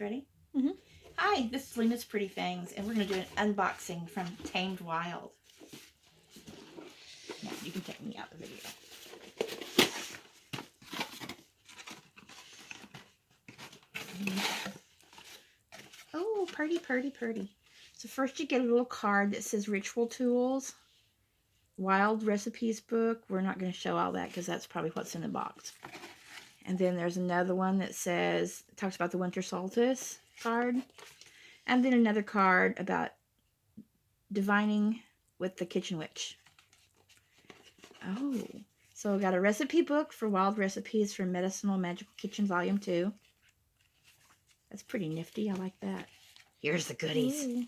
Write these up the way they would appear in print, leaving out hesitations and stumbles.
Ready? Mm-hmm. Hi, this is Lena's Pretty Things, and we're going to do an unboxing from Tamed Wild. Now, you can take me out of the video. Oh, purdy, purdy, purdy. So first you get a little card that says Ritual Tools, Wild Recipes Book. We're not going to show all that because that's probably what's in the box. And then there's another one that says, talks about the winter solstice card. And then another card about divining with the kitchen witch. Oh, so I got a recipe book for wild recipes for Medicinal Magical Kitchen Volume 2. That's pretty nifty. I like that. Here's the goodies. Ooh.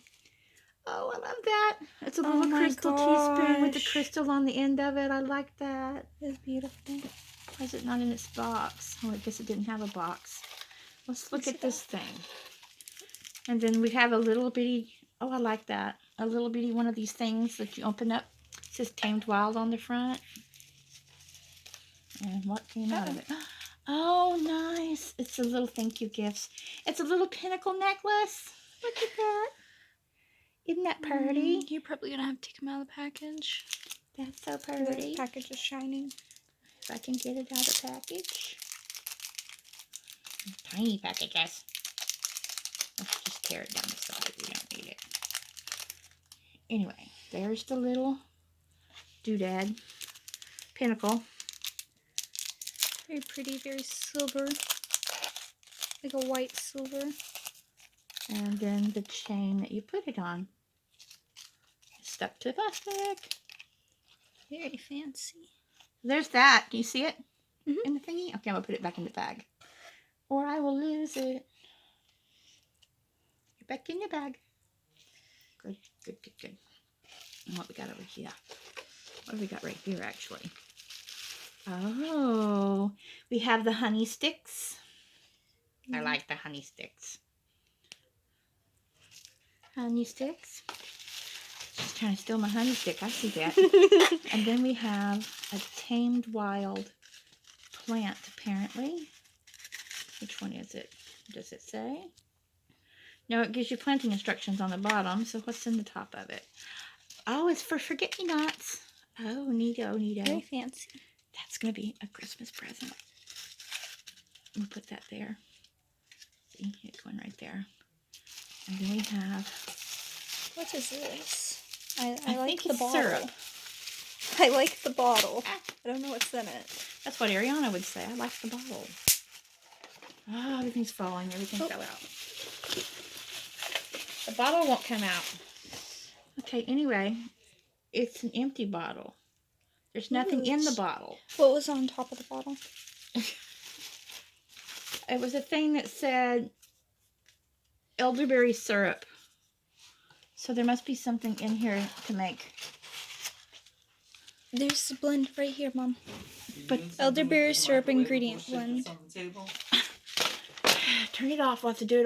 Oh, I love that. It's a little crystal teaspoon with the crystal on the end of it. I like that. It's beautiful. Why is it not in its box? Oh, I guess it didn't have a box. Let's look at this thing. And then we have a little bitty, oh, I like that. A little bitty one of these things that you open up. It says Tamed Wild on the front. And what came out of it? Oh, nice. It's a little thank you gifts. It's a little pinnacle necklace. Look at that. Isn't that pretty? You're probably going to have to take them out of the package. That's so pretty. The package is shining. If I can get it out of the package. Tiny packages. Let's just tear it down the side. We don't need it. Anyway, there's the little doodad. Pinnacle. Very pretty, very silver. Like a white silver. And then the chain that you put it on. Stuck to plastic. Very fancy. There's that. Do you see it? Mm-hmm. In the thingy? Okay, I'm going to put it back in the bag. Or I will lose it. Get back in your bag. Good, good, good, good. And what we got over here? What have we got right here, actually? Oh, we have the honey sticks. I like the honey sticks. Honey sticks. She's trying to steal my honey stick. I see that. And then we have a Tamed Wild plant, apparently. Which one is it? Does it say? No, it gives you planting instructions on the bottom. So what's in the top of it? Oh, it's for forget-me-nots. Oh, neato, neato. Very fancy. That's going to be a Christmas present. We'll put that there. See, it's going right there. And then we have... What is this? I like think the it's bottle. syrup. I like the bottle. I don't know what's in it. That's what Ariana would say. I like the bottle. Oh, everything's falling. Everything fell out. The bottle won't come out. Okay, anyway, it's an empty bottle. There's nothing in the bottle. What was on top of the bottle? It was a thing that said elderberry syrup. So there must be something in here to make. There's the blend right here, Mom. But Elderberry syrup ingredient blend. turn it off. We'll have to do it